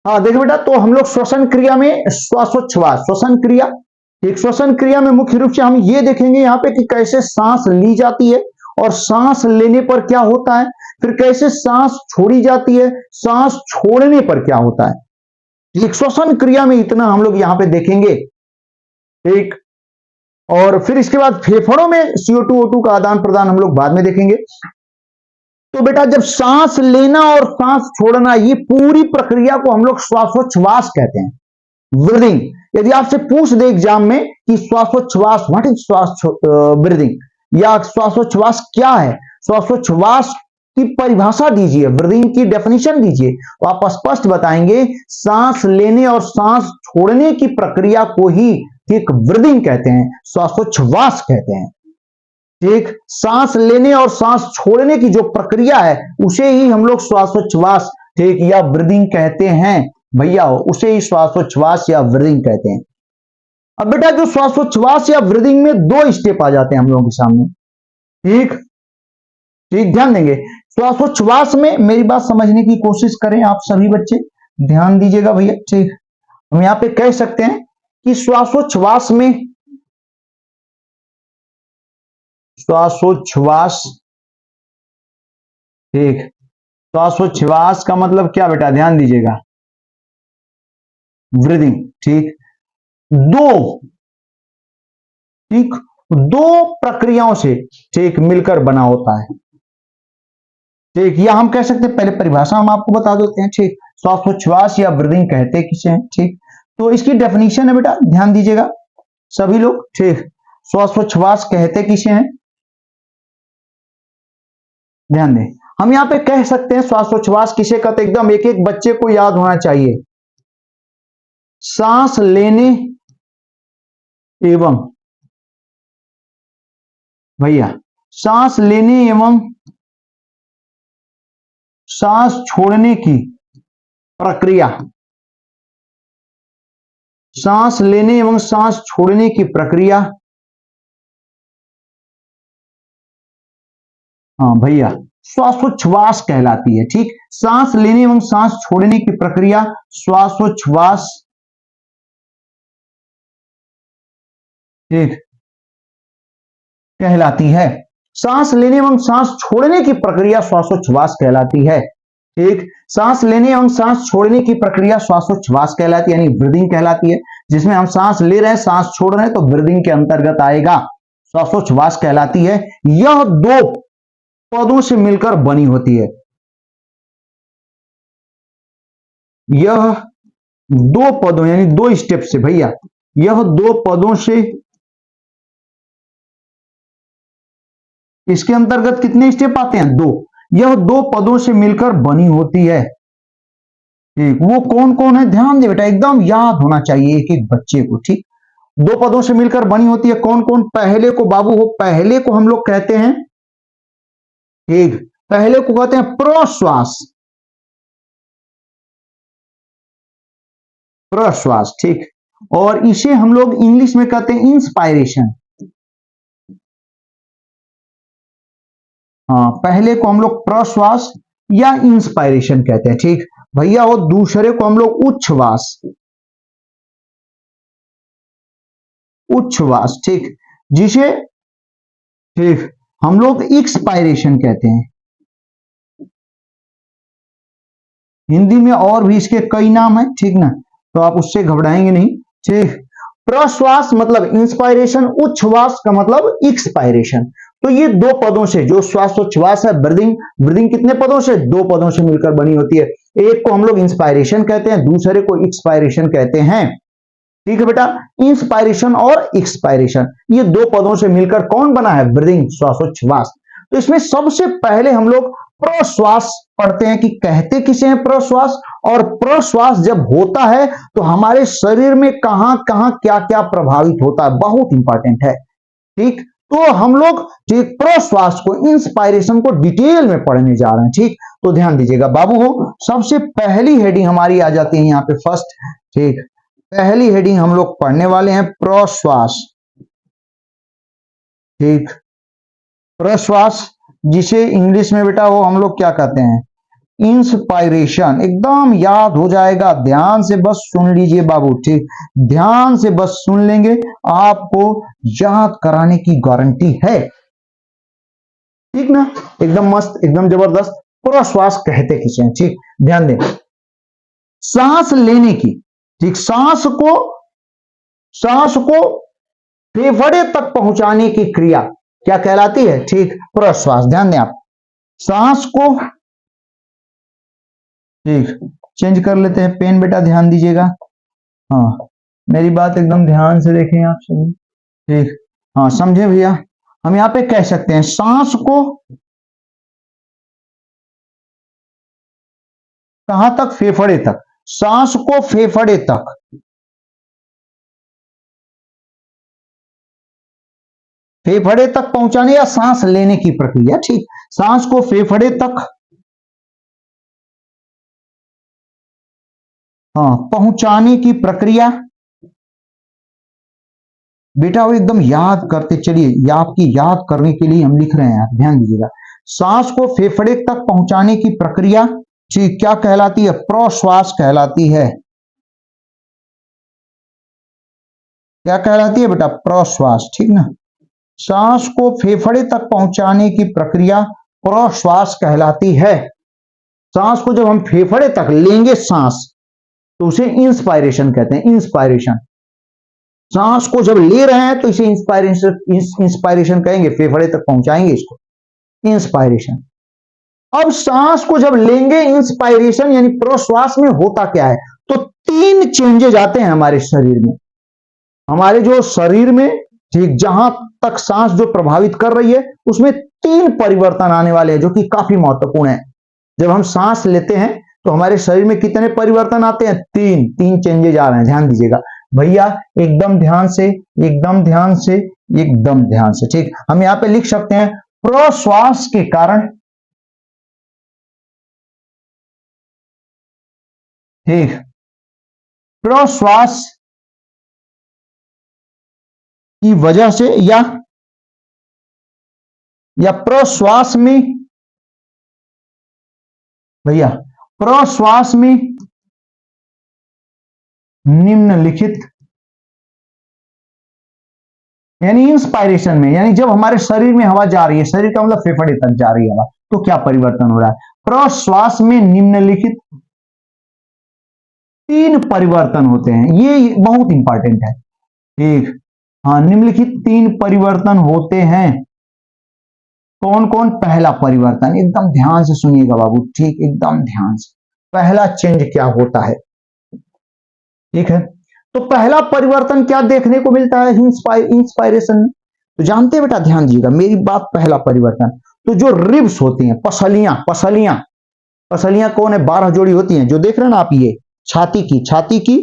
हाँ देखो बेटा, तो हम लोग श्वसन क्रिया में श्वासोच्छ्वास, श्वसन क्रिया, एक श्वसन क्रिया में मुख्य रूप से हम ये देखेंगे यहाँ पे कि कैसे सांस ली जाती है और सांस लेने पर क्या होता है, फिर कैसे सांस छोड़ी जाती है, सांस छोड़ने पर क्या होता है। एक श्वसन क्रिया में इतना हम लोग यहाँ पे देखेंगे। एक और फिर इसके बाद फेफड़ों में CO2 O2 का आदान प्रदान हम लोग बाद में देखेंगे। तो बेटा जब सांस लेना और सांस छोड़ना, ये पूरी प्रक्रिया को हम लोग श्वासोच्छ्वास कहते हैं, ब्रीदिंग। यदि आपसे पूछ दे एग्जाम में कि श्वासोच्छ्वास, व्हाट इज श्वास ब्रीदिंग, या श्वासोच्छ्वास क्या है, श्वासोच्छ्वास की परिभाषा दीजिए, ब्रीदिंग की डेफिनेशन दीजिए, तो आप स्पष्ट बताएंगे सांस लेने और सांस छोड़ने की प्रक्रिया को ही ठीक ब्रीदिंग कहते हैं, श्वासोच्छ्वास कहते हैं। ठीक, सांस लेने और सांस छोड़ने की जो प्रक्रिया है उसे ही हम लोग श्वासोच्छ्वास ठीक या ब्रीदिंग कहते हैं भैया, उसे ही श्वासोच्छ्वास या ब्रीदिंग कहते हैं। अब बेटा जो श्वासोच्छ्वास या ब्रीदिंग में दो स्टेप आ जाते हैं हम लोगों के सामने। ठीक ठीक, ध्यान देंगे श्वासोच्छ्वास में, मेरी बात समझने की कोशिश करें आप सभी बच्चे, ध्यान दीजिएगा भैया। ठीक, हम यहां पे कह सकते हैं कि श्वासोच्छ्वास ठीक, श्वासोच्छ्वास का मतलब क्या बेटा, ध्यान दीजिएगा, ब्रीदिंग। ठीक, दो प्रक्रियाओं से ठीक मिलकर बना होता है। ठीक, या हम कह सकते हैं, पहले परिभाषा हम आपको बता देते हैं। ठीक, श्वासोच्छ्वास या ब्रीदिंग कहते किसे हैं। ठीक, तो इसकी डेफिनेशन है बेटा, ध्यान दीजिएगा सभी लोग। ठीक, श्वासोच्छ्वास कहते किसे हैं, ध्यान दें। हम यहां पे कह सकते हैं श्वासोच्छ्वास किसे कहते, एकदम एक एक बच्चे को याद होना चाहिए, सांस लेने एवं भैया सांस लेने एवं सांस छोड़ने की प्रक्रिया, सांस लेने एवं सांस छोड़ने की प्रक्रिया, हाँ भैया श्वासोच्छ्वास कहलाती है। ठीक, सांस लेने एवं सांस छोड़ने की प्रक्रिया श्वासोच्छ्वास ठीक कहलाती है। सांस लेने एवं सांस छोड़ने की प्रक्रिया श्वासोच्छ्वास कहलाती है। ठीक, सांस लेने एवं सांस छोड़ने की प्रक्रिया श्वासोच्छ्वास कहलाती है, यानी ब्रीदिंग कहलाती है। जिसमें हम सांस ले रहे हैं, सांस छोड़ रहे हैं, तो ब्रीदिंग के अंतर्गत आएगा, श्वासोच्छ्वास कहलाती है। यह दो पदों से मिलकर बनी होती है, यह दो पदों यानी दो स्टेप से भैया, यह दो पदों से, इसके अंतर्गत कितने स्टेप आते हैं, दो, यह दो पदों से मिलकर बनी होती है। ठीक, वो कौन कौन है, ध्यान दे बेटा, एकदम याद होना चाहिए एक एक बच्चे को। ठीक, दो पदों से मिलकर बनी होती है, कौन कौन, पहले को बाबू हो, पहले को हम लोग कहते हैं, ठीक, पहले को कहते हैं प्रश्वास, प्रश्वास। ठीक, और इसे हम लोग इंग्लिश में कहते हैं इंस्पायरेशन। हाँ, पहले को हम लोग प्रश्वास या इंस्पायरेशन कहते हैं। ठीक भैया, और दूसरे को हम लोग उच्छ्वास, उच्छ्वास। ठीक, जिसे ठीक हम लोग एक्सपायरेशन कहते हैं। हिंदी में और भी इसके कई नाम है, ठीक ना, तो आप उससे घबराएंगे नहीं। ठीक, प्रश्वास मतलब इंस्पायरेशन, उच्छ्वास का मतलब एक्सपायरेशन। तो ये दो पदों से, जो श्वासोच्छ्वास है, ब्रीदिंग, ब्रीदिंग कितने पदों से, दो पदों से मिलकर बनी होती है। एक को हम लोग इंस्पायरेशन कहते हैं, दूसरे को एक्सपायरेशन कहते हैं। ठीक है बेटा, इंस्पायरेशन और एक्सपायरेशन, ये दो पदों से मिलकर कौन बना है, ब्रीदिंग, श्वासोच्छ्वास। तो इसमें सबसे पहले हम लोग प्रश्वास पढ़ते हैं कि कहते किसे हैं प्रश्वास, और प्रश्वास जब होता है तो हमारे शरीर में कहां कहां क्या क्या प्रभावित होता है, बहुत इंपॉर्टेंट है। ठीक, तो हम लोग ठीक प्रश्वास को, इंस्पायरेशन को डिटेल में पढ़ने जा रहे हैं। ठीक, तो ध्यान दीजिएगा बाबू हो, सबसे पहली हेडिंग हमारी आ जाती है यहाँ पे फर्स्ट। ठीक, पहली हेडिंग हम लोग पढ़ने वाले हैं प्रश्वास। ठीक, प्रश्वास जिसे इंग्लिश में बेटा वो हम लोग क्या कहते हैं, इंस्पायरेशन, एकदम याद हो जाएगा, ध्यान से बस सुन लीजिए बाबू, ठीक, ध्यान से बस सुन लेंगे, आपको याद कराने की गारंटी है, ठीक ना, एकदम मस्त, एकदम जबरदस्त। प्रश्वास कहते किसे हैं, ठीक, ध्यान दें, सांस लेने की, ठीक, सांस को फेफड़े तक पहुंचाने की क्रिया क्या कहलाती है, ठीक, प्रश्वास। ध्यान दें आप, सांस को, ठीक, चेंज कर लेते हैं पेन, बेटा ध्यान दीजिएगा, हाँ, मेरी बात एकदम ध्यान से देखें आप सभी, ठीक, हाँ, समझे भैया। हम यहां पे कह सकते हैं सांस को कहां तक, फेफड़े तक, सांस को फेफड़े तक, फेफड़े तक पहुंचाने या सांस लेने की प्रक्रिया, ठीक, सांस को फेफड़े तक, हाँ, पहुंचाने की प्रक्रिया, बेटा वो एकदम याद करते चलिए, या आपकी याद करने के लिए हम लिख रहे हैं, आप ध्यान दीजिएगा, सांस को फेफड़े तक पहुंचाने की प्रक्रिया, ठीक, क्या कहलाती है, प्रश्वास कहलाती है, क्या कहलाती है बेटा, प्रश्वास, ठीक ना, सांस को फेफड़े तक पहुंचाने की प्रक्रिया प्रश्वास कहलाती है। सांस को जब हम फेफड़े तक लेंगे सांस, तो उसे इंस्पायरेशन कहते हैं, इंस्पायरेशन, सांस को जब ले रहे हैं तो इसे इंस्पायरेशन कहेंगे, फेफड़े तक पहुंचाएंगे इसको, इंस्पायरेशन। अब सांस को जब लेंगे, इंस्पायरेशन यानी प्रश्वास में होता क्या है, तो 3 चेंजेज आते हैं हमारे शरीर में, हमारे जो शरीर में, ठीक, जहां तक सांस जो प्रभावित कर रही है उसमें 3 परिवर्तन आने वाले हैं, जो कि काफी महत्वपूर्ण है। जब हम सांस लेते हैं तो हमारे शरीर में कितने परिवर्तन आते हैं, 3 चेंजेज आ रहे हैं, ध्यान दीजिएगा भैया, एकदम ध्यान से, एकदम ध्यान से, एकदम ध्यान से, ठीक, हम यहां पे लिख सकते हैं प्रश्वास के कारण, ठीक, प्रश्वास की वजह से या प्रश्वास में, भैया प्रश्वास में निम्नलिखित, यानी इंस्पायरेशन में, यानी जब हमारे शरीर में हवा जा रही है, शरीर का मतलब फेफड़े तक जा रही है हवा, तो क्या परिवर्तन हो रहा है, प्रश्वास में निम्नलिखित 3 परिवर्तन होते हैं, ये बहुत इंपॉर्टेंट है, ठीक, हाँ, निम्नलिखित 3 परिवर्तन होते हैं, कौन कौन, पहला परिवर्तन, एकदम ध्यान से सुनिएगा बाबू, ठीक, एकदम ध्यान से, पहला चेंज क्या होता है, ठीक है, तो पहला परिवर्तन क्या देखने को मिलता है इंस्पायरेशन में, तो जानते हैं बेटा, ध्यान दीजिएगा मेरी बात, पहला परिवर्तन, तो जो रिब्स होती हैं, पसलियां, पसलियां, पसलियां कौन है, 12 जोड़ी होती हैं, जो देख रहे हैं ना आप, ये छाती की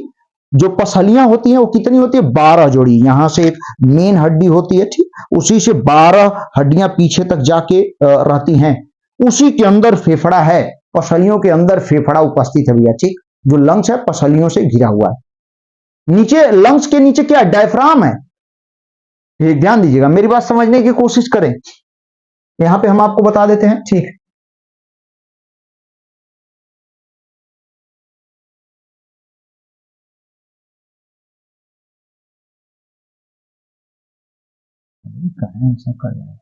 जो पसलियां होती हैं वो कितनी होती है, 12 जोड़ी, यहां से एक मेन हड्डी होती है, ठीक, उसी से 12 हड्डियां पीछे तक जाके रहती हैं, उसी के अंदर फेफड़ा है, पसलियों के अंदर फेफड़ा उपस्थित है भैया, ठीक, जो लंग्स है पसलियों से घिरा हुआ है, नीचे लंग्स के नीचे क्या, डायफ्राम है, ठीक, ध्यान दीजिएगा मेरी बात समझने की कोशिश करें, यहां पे हम आपको बता देते हैं, ठीक, ऐसा कर रहा है,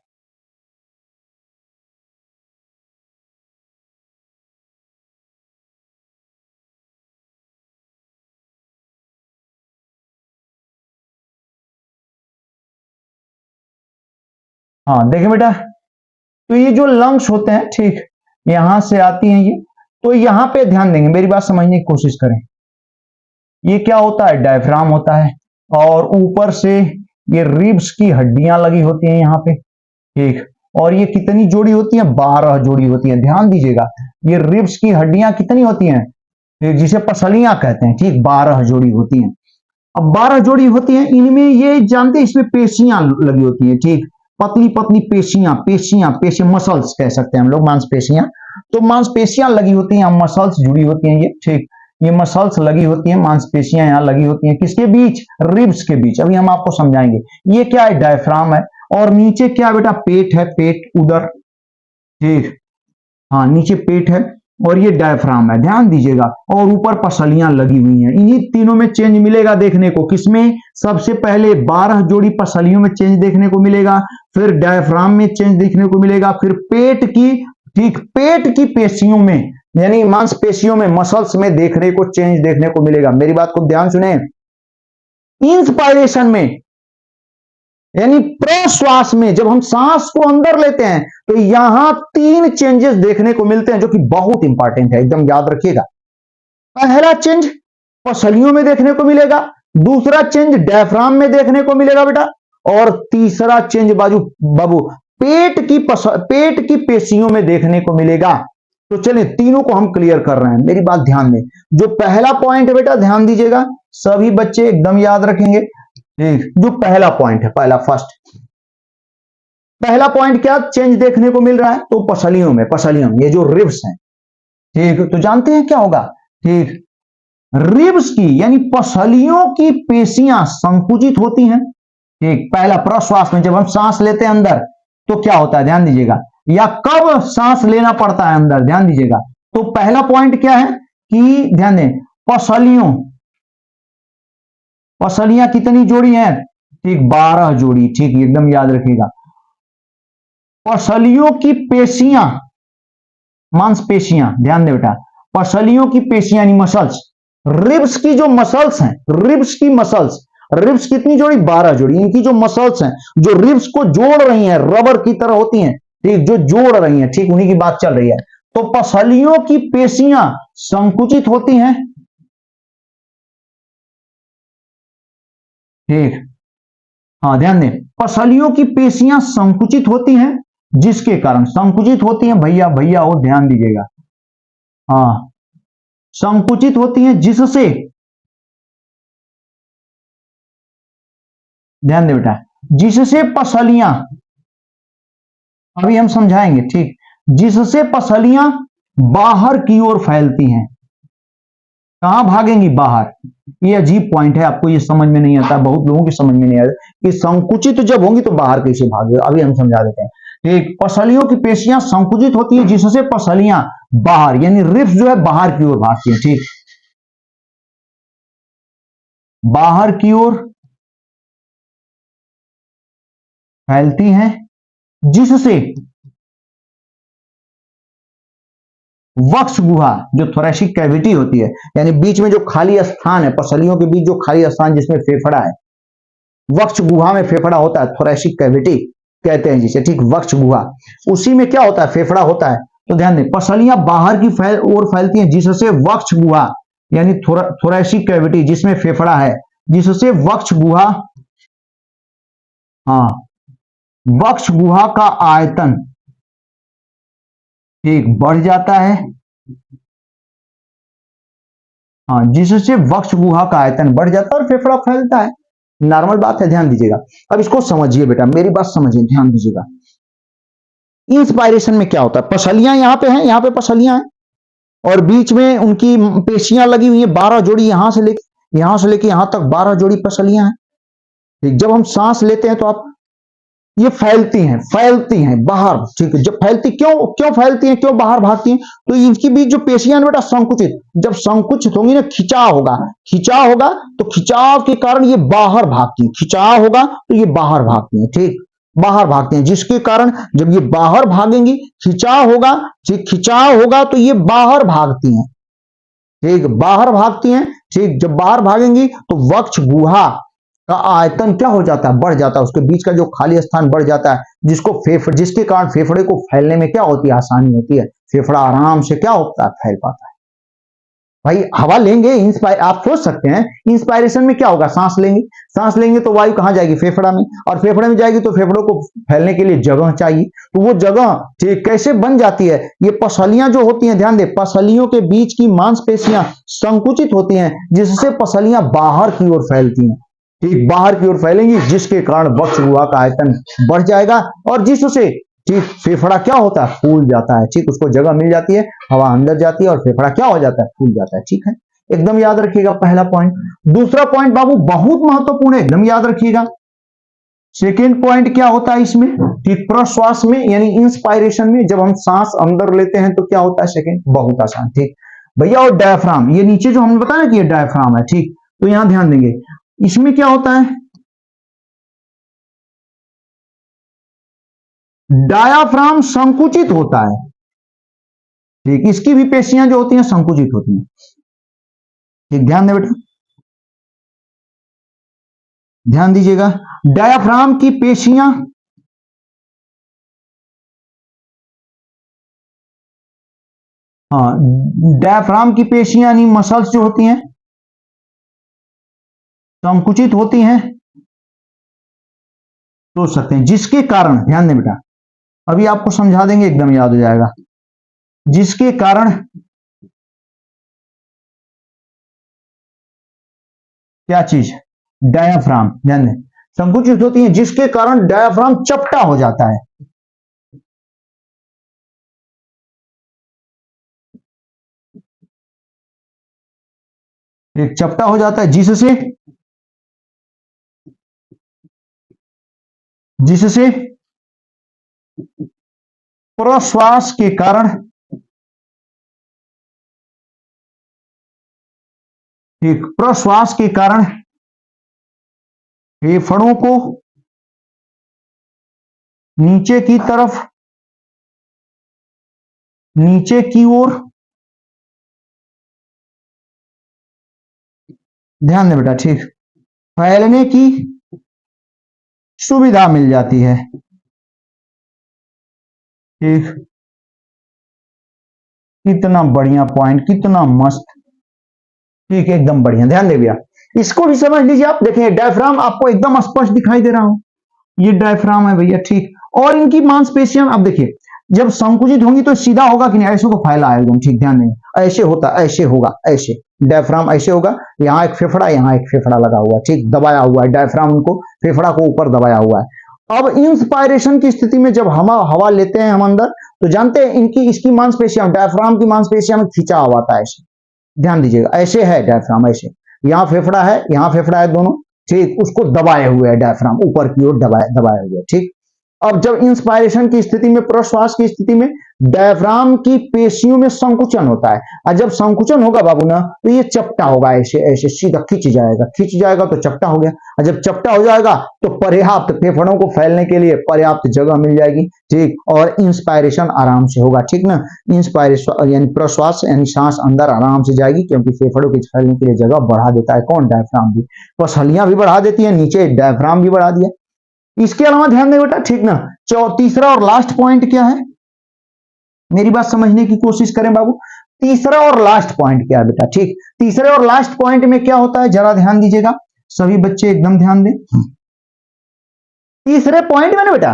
हाँ देखिए बेटा, तो ये जो लंग्स होते हैं, ठीक, यहां से आती हैं ये, तो यहां पे ध्यान देंगे, मेरी बात समझने की कोशिश करें, ये क्या होता है, डायफ्राम होता है, और ऊपर से ये रिब्स की हड्डियां लगी होती हैं यहाँ पे, ठीक, और ये कितनी जोड़ी होती है, 12 जोड़ी होती है, ध्यान दीजिएगा, ये रिब्स की हड्डियां कितनी होती हैं, जिसे पसलियां कहते हैं, ठीक, 12 जोड़ी होती हैं। अब 12 जोड़ी होती हैं, इनमें ये जानते हैं, इसमें पेशियां लगी होती हैं, ठीक, पतली पतली पेशियां, पेशियां मसल्स कह सकते हैं हम लोग, मांसपेशियां, तो मांसपेशियां लगी होती हैं, मसल्स जुड़ी होती हैं ये, ठीक, ये मसल्स लगी होती हैं, मांसपेशियां यहाँ लगी होती हैं, किसके बीच, रिब्स के बीच, अभी हम आपको समझाएंगे, ये क्या है, डायफ्राम है, और नीचे क्या बेटा, पेट है, पेट उधर, ठीक, हाँ नीचे पेट है, और ये डायफ्राम है, ध्यान दीजिएगा, और ऊपर पसलियां लगी हुई हैं। इन्हीं तीनों में चेंज मिलेगा देखने को। किसमें? सबसे पहले 12 जोड़ी पसलियों में चेंज देखने को मिलेगा, फिर डायफ्राम में चेंज देखने को मिलेगा, फिर पेट की, ठीक, पेट की पेशियों में यानी मांसपेशियों में, मसल्स में देखने को चेंज देखने को मिलेगा। मेरी बात को ध्यान सुने। इंस्पायरेशन में यानी प्रश्वास में, जब हम सांस को अंदर लेते हैं तो यहां 3 चेंजेस देखने को मिलते हैं जो कि बहुत इंपॉर्टेंट है, एकदम याद रखिएगा। पहला चेंज पसलियों में देखने को मिलेगा, दूसरा चेंज डायफ्राम में देखने को मिलेगा बेटा, और तीसरा चेंज बाबू पेट की पेशियों में देखने को मिलेगा। तो चलिए तीनों को हम क्लियर कर रहे हैं। मेरी बात ध्यान दें। जो पहला पॉइंट है बेटा, ध्यान दीजिएगा, सभी बच्चे एकदम याद रखेंगे। जो पहला पॉइंट है, पहला पॉइंट क्या चेंज देखने को मिल रहा है? तो पसलियों में ये जो रिब्स हैं, ठीक, तो जानते हैं क्या होगा? ठीक, रिब्स की यानी पसलियों की पेशियां संकुचित होती हैं। ठीक, पहला प्रश्वास में जब हम सांस लेते हैं अंदर तो क्या होता है, ध्यान दीजिएगा, या कब सांस लेना पड़ता है अंदर, ध्यान दीजिएगा। तो पहला पॉइंट क्या है कि ध्यान दें, पसलियां कितनी जोड़ी हैं? ठीक, 12 जोड़ी। ठीक, एकदम याद रखिएगा। पसलियों की पेशियां, मांसपेशियां, ध्यान दे बेटा, पसलियों की पेशियां यानी मसल्स, रिब्स की जो मसल्स हैं, रिब्स कितनी जोड़ी? 12 जोड़ी। इनकी जो मसल्स हैं, जो रिब्स को जोड़ रही हैं, रबर की तरह होती हैं, ठीक, जो जोड़ रही हैं, ठीक, उन्हीं की बात चल रही है। तो पसलियों की पेशियां संकुचित होती हैं। ठीक, हाँ ध्यान दें, पसलियों की पेशियां संकुचित होती हैं, जिसके कारण संकुचित होती हैं, भैया हो ध्यान दीजिएगा, हाँ, संकुचित होती हैं, जिससे, ध्यान दें बेटा, जिससे पसलियां, अभी हम समझाएंगे, ठीक, जिससे पसलियां बाहर की ओर फैलती हैं। कहां भागेंगी? बाहर। ये अजीब पॉइंट है, आपको ये समझ में नहीं आता, बहुत लोगों की समझ में नहीं आता कि संकुचित जब होंगी तो बाहर कैसे भागे। अभी हम समझा देते हैं। ठीक, पसलियों की पेशियां संकुचित होती है, जिससे पसलियां बाहर यानी रिब्स जो है बाहर की ओर भागती है। ठीक, बाहर की ओर फैलती हैं, जिससे वक्ष गुहा, जो थोरेसिक कैविटी होती है, यानी बीच में जो खाली स्थान है, पसलियों के बीच जो खाली स्थान जिसमें फेफड़ा है, वक्ष गुहा में फेफड़ा होता है, थोरेसिक कैविटी कहते हैं जिसे। ठीक, वक्ष गुहा, उसी में क्या होता है? फेफड़ा होता है। तो ध्यान दें, पसलियां बाहर की ओर फैलती हैं, जिससे वक्ष गुहा यानी थोरेसिक कैविटी जिसमें फेफड़ा है, जिससे वक्ष गुहा, हाँ, वक्ष गुहा का आयतन, ठीक, बढ़ जाता है, हाँ, जिससे वक्ष गुहा का आयतन बढ़ जाता है और फेफड़ा फैलता है। नॉर्मल बात है, ध्यान दीजिएगा। अब इसको समझिए बेटा, मेरी बात समझिए, ध्यान दीजिएगा। इंस्पायरेशन में क्या होता है? पसलियां यहां पे हैं, यहां पे पसलियां हैं और बीच में उनकी पेशियां लगी हुई है, 12 जोड़ी, यहां से लेके यहां तक 12 जोड़ी पसलियां हैं। ठीक, जब हम सांस लेते हैं तो आप ये फैलती हैं बाहर। ठीक है, जब फैलती, क्यों फैलती हैं, क्यों बाहर भागती हैं? तो इनकी बीच जो पेशियां बेटा संकुचित, जब संकुचित होंगी ना, खिंचाव होगा तो खिंचाव के कारण ये बाहर भागती हैं, खिंचाव होगा तो ये बाहर भागती हैं। ठीक, बाहर भागते हैं, जिसके कारण जब ये बाहर भागेंगी, खिंचाव होगा, ठीक, खिंचाव होगा तो ये बाहर भागती हैं। ठीक, बाहर भागती हैं। ठीक, जब बाहर भागेंगी तो वक्ष गुहा का आयतन क्या हो जाता है? बढ़ जाता है, उसके बीच का जो खाली स्थान बढ़ जाता है, जिसके कारण फेफड़े को फैलने में क्या होती है? आसानी होती है, फेफड़ा आराम से क्या होता है? फैल पाता है। भाई हवा लेंगे, आप सोच सकते हैं इंस्पायरेशन में क्या होगा? सांस लेंगे तो वायु कहां जाएगी? फेफड़ा में, और फेफड़े में जाएगी तो फेफड़ों को फैलने के लिए जगह चाहिए। तो वो जगह ठीक कैसे बन जाती है? ये पसलियां जो होती हैं, ध्यान दे, पसलियों के बीच की मांसपेशियां संकुचित होती हैं, जिससे पसलियां बाहर की ओर फैलती हैं। ठीक, बाहर की ओर फैलेंगी, जिसके कारण वक्ष गुहा का आयतन बढ़ जाएगा और जिससे ठीक फेफड़ा क्या होता है? फूल जाता है। ठीक, उसको जगह मिल जाती है, हवा अंदर जाती है और फेफड़ा क्या हो जाता है? फूल जाता है। ठीक है, एकदम याद रखिएगा पहला पॉइंट। दूसरा पॉइंट बाबू बहुत महत्वपूर्ण है, एकदम याद रखिएगा। सेकेंड पॉइंट क्या होता है इसमें, ठीक, प्रश्वास में यानी इंस्पायरेशन में जब हम सांस अंदर लेते हैं तो क्या होता है सेकेंड, बहुत आसान, ठीक भैया। और डायफ्राम, ये नीचे जो हमने बताया कि ये डायफ्राम है, ठीक, तो यहां ध्यान देंगे इसमें क्या होता है, डायाफ्राम संकुचित होता है, ठीक, इसकी भी पेशियां जो होती हैं संकुचित होती हैं, ठीक, ध्यान दे बेटा, ध्यान दीजिएगा, डायाफ्राम की पेशियां हाँ, डायफ्राम की पेशियां यानी मसल्स जो होती हैं संकुचित होती हैं, सोच सकते हैं, जिसके कारण, ध्यान दें बेटा, अभी आपको समझा देंगे एकदम याद हो जाएगा, जिसके कारण क्या चीज, डायाफ्राम, ध्यान दें, संकुचित होती है जिसके कारण डायाफ्राम चपटा हो जाता है, एक चपटा हो जाता है जिससे जिससे प्रश्वास के कारण, एक प्रश्वास के कारण फेफड़ों को नीचे की तरफ, नीचे की ओर, ध्यान दें बेटा, ठीक, फैलने की सुविधा मिल जाती है, ठीक, कितना बढ़िया पॉइंट, कितना मस्त, ठीक है, एकदम बढ़िया, ध्यान दे भैया, इसको भी समझ लीजिए आप, देखें डायफ्राम आपको एकदम स्पष्ट दिखाई दे रहा हूं, ये डायफ्राम है भैया, ठीक, और इनकी मांसपेशियां आप देखिए जब संकुचित होंगी तो सीधा होगा कि नहीं, ऐसे को फैला है एकदम, ठीक, ध्यान दें, ऐसे होता, ऐसे होगा, ऐसे डायफ्राम ऐसे होगा, यहाँ एक फेफड़ा, यहाँ एक फेफड़ा लगा हुआ है, ठीक, दबाया हुआ है डायफ्राम, उनको फेफड़ा को ऊपर दबाया हुआ है। अब इंस्पायरेशन की स्थिति में जब हम हवा लेते हैं हम अंदर, तो जानते हैं इनकी इसकी मांसपेशियां, डायफ्राम की मांसपेशियां में खिंचा हुआ था ऐसे, ध्यान दीजिएगा, ऐसे है डायफ्राम, ऐसे, यहाँ फेफड़ा है, यहाँ फेफड़ा है, दोनों, ठीक, उसको दबाए हुए है डायफ्राम, ऊपर की ओर दबाए हुए, ठीक। अब जब इंस्पायरेशन की स्थिति में, प्रश्वास की स्थिति में डायफ्राम की पेशियों में संकुचन होता है, और जब संकुचन होगा बाबू ना तो ये चपटा होगा, ऐसे ऐसे सीधा खिंच जाएगा तो चपटा हो गया, और जब चपटा हो जाएगा तो पर्याप्त फेफड़ों को फैलने के लिए पर्याप्त जगह मिल जाएगी, ठीक, और इंस्पायरेशन आराम से होगा, ठीक ना, इंस्पायरेशन यानी प्रश्वास यानी सांस अंदर आराम से जाएगी, क्योंकि फेफड़ों के फैलने के लिए जगह बढ़ा देता है कौन, डायफ्राम भी, पसलियां भी बढ़ा देती है, नीचे डायफ्राम भी बढ़ा दिया। इसके अलावा ध्यान दें बेटा, ठीक ना, तीसरा और लास्ट पॉइंट क्या है, मेरी बात समझने की कोशिश करें बाबू, तीसरा और लास्ट पॉइंट क्या है बेटा, ठीक, तीसरे और लास्ट पॉइंट में क्या होता है जरा ध्यान दीजिएगा, सभी बच्चे एकदम ध्यान दें, तीसरे पॉइंट में ना बेटा,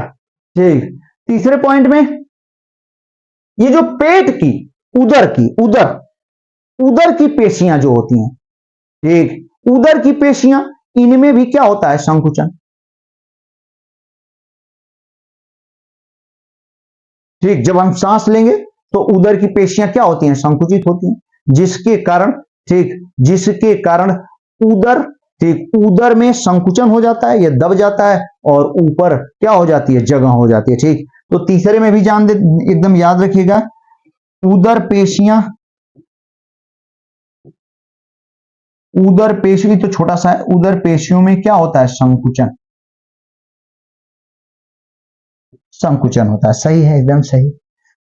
ठीक, तीसरे पॉइंट में ये जो पेट की, उदर की पेशियां जो होती हैं, ठीक, उदर की पेशियां, इनमें भी क्या होता है संकुचन, ठीक, जब हम सांस लेंगे तो उदर की पेशियां क्या होती हैं, संकुचित होती हैं, जिसके कारण, ठीक, जिसके कारण उदर, ठीक, उदर में संकुचन हो जाता है, यह दब जाता है और ऊपर क्या हो जाती है, जगह हो जाती है, ठीक। तो तीसरे में भी जान दे, एकदम याद रखिएगा, उदर पेशियां, उदर पेशी तो छोटा सा है, उदर पेशियों में क्या होता है, संकुचन, संकुचन होता है, सही है, एकदम सही।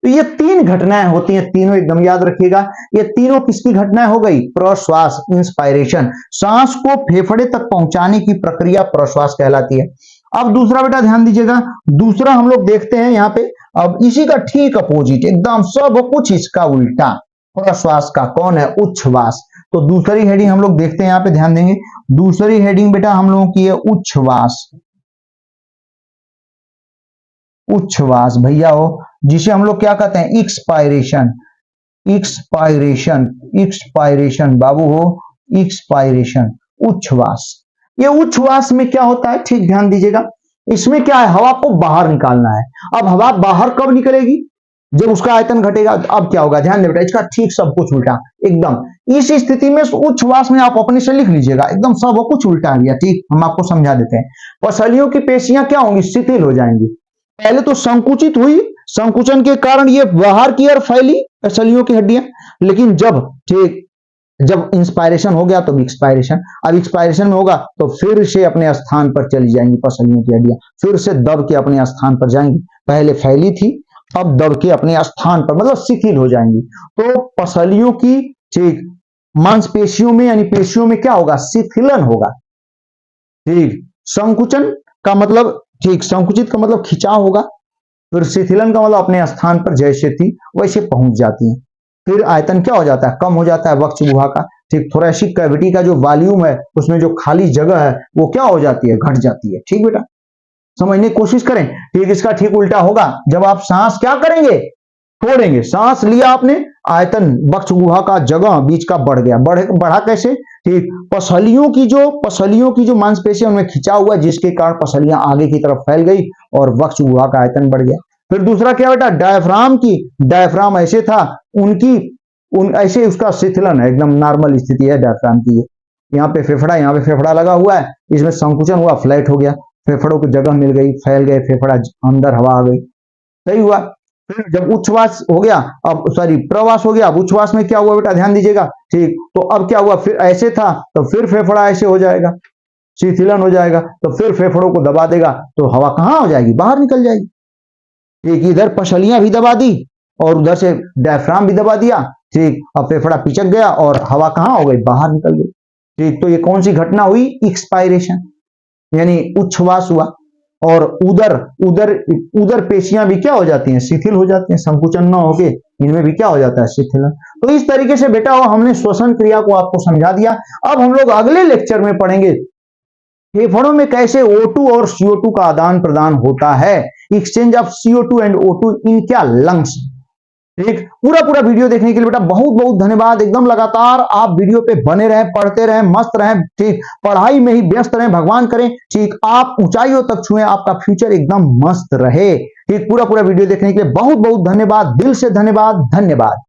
तो ये तीन घटनाएं होती हैं, तीनों एकदम याद रखिएगा, ये तीनों किसकी घटनाएं हो गई, प्रश्वास, इंस्पायरेशन, सांस को फेफड़े तक पहुंचाने की प्रक्रिया प्रश्वास कहलाती है। अब दूसरा बेटा ध्यान दीजिएगा, दूसरा हम लोग देखते हैं यहाँ पे, अब इसी का ठीक अपोजिट, एकदम सब कुछ इसका उल्टा, प्रश्वास का कौन है, उच्छ्वास। तो दूसरी हेडिंग हम लोग देखते हैं, यहाँ पे ध्यान देंगे, दूसरी हेडिंग बेटा हम लोगों की है उच्छ्वास, उच्छ्वास भैया हो, जिसे हम लोग क्या कहते हैं, एक्सपायरेशन, एक्सपायरेशन, एक्सपायरेशन बाबू हो, एक्सपायरेशन, उच्छ्वास। ये उच्छ्वास में क्या होता है, ठीक ध्यान दीजिएगा, इसमें क्या है, हवा को बाहर निकालना है। अब हवा बाहर कब निकलेगी, जब उसका आयतन घटेगा अब क्या होगा, ध्यान दे बेटा, इसका ठीक सब कुछ उल्टा एकदम। इस स्थिति में उच्छ्वास में आप अपने से लिख लीजिएगा, एकदम सब कुछ उल्टा गया। ठीक, हम आपको समझा देते हैं। पसलियों की पेशियां क्या होंगी, शिथिल हो जाएंगी। पहले तो संकुचित हुई, संकुचन के कारण ये बाहर की ओर फैली पसलियों की हड्डियां, लेकिन जब इंस्पायरेशन हो गया तो एक्सपायरेशन, अब एक्सपायरेशन में होगा तो फिर से अपने स्थान पर चली जाएंगी पसलियों की हड्डियां, फिर से दब के अपने स्थान पर जाएंगी। पहले फैली थी, अब दब के अपने स्थान पर मतलब शिथिल हो जाएंगी। तो पसलियों की ठीक मांसपेशियों में यानी पेशियों में क्या होगा, शिथिलन होगा। ठीक, संकुचन का मतलब ठीक, संकुचित का मतलब खिंचाव होगा, फिर शिथिलन का मतलब अपने स्थान पर जैसे थी वैसे पहुंच जाती है। फिर आयतन क्या हो जाता है, कम हो जाता है वक्ष गुहा का। ठीक, थोरैसिक कैविटी का जो वॉल्यूम है उसमें जो खाली जगह है वो क्या हो जाती है, घट जाती है। ठीक बेटा, समझने की कोशिश करें। ठीक, इसका ठीक उल्टा होगा, जब आप सांस क्या करेंगे, छोड़ेंगे। सांस लिया आपने, आयतन वक्ष गुहा का जगह बीच का बढ़ गया, बढ़ा कैसे, ठीक, पसलियों की जो मांसपेशियां उनमें खिंचा हुआ, जिसके कारण पसलियां आगे की तरफ फैल गई और वक्ष गुहा का आयतन बढ़ गया। फिर दूसरा क्या बेटा, डायफ्राम ऐसे था, ऐसे उसका शिथिलन है, एकदम नॉर्मल स्थिति है डायफ्राम की। यहाँ पे फेफड़ा लगा हुआ है, इसमें संकुचन हुआ, फ्लैट हो गया, फेफड़ों को जगह मिल गई, फैल गए फेफड़ा, अंदर हवा आ गई। सही हुआ। फिर जब उच्छ्वास हो गया, अब सॉरी प्रवास हो गया, अब उच्छ्वास में क्या हुआ बेटा, ध्यान दीजिएगा। ठीक, तो अब क्या हुआ, फिर ऐसे था तो फिर फेफड़ा ऐसे हो जाएगा, शिथिलन हो जाएगा, तो फिर फेफड़ों को दबा देगा तो हवा कहां हो जाएगी, बाहर निकल जाएगी। ठीक, इधर पसलियां भी दबा दी और उधर से डायफ्राम भी दबा दिया। ठीक, अब फेफड़ा पिचक गया और हवा कहां हो गई, बाहर निकल गई। ठीक, तो ये कौन सी घटना हुई, एक्सपायरेशन यानी उच्छ्वास हुआ। और उदर पेशियां भी क्या हो जाती हैं, शिथिल हो जाती हैं, संकुचन न होके इनमें भी क्या हो जाता है, शिथिलन। तो इस तरीके से बेटा हमने श्वसन क्रिया को आपको समझा दिया। अब हम लोग अगले लेक्चर में पढ़ेंगे फेफड़ों में कैसे O2 और CO2 का आदान प्रदान होता है, exchange of CO2 and O2 इन क्या लंग्स। ठीक, पूरा वीडियो देखने के लिए बेटा बहुत बहुत धन्यवाद। एकदम लगातार आप वीडियो पे बने रहें, पढ़ते रहें, मस्त रहें। ठीक, पढ़ाई में ही व्यस्त रहें, भगवान करें ठीक आप ऊंचाइयों तक छुएं, आपका फ्यूचर एकदम मस्त रहे। ठीक, पूरा वीडियो देखने के लिए बहुत बहुत धन्यवाद, दिल से धन्यवाद।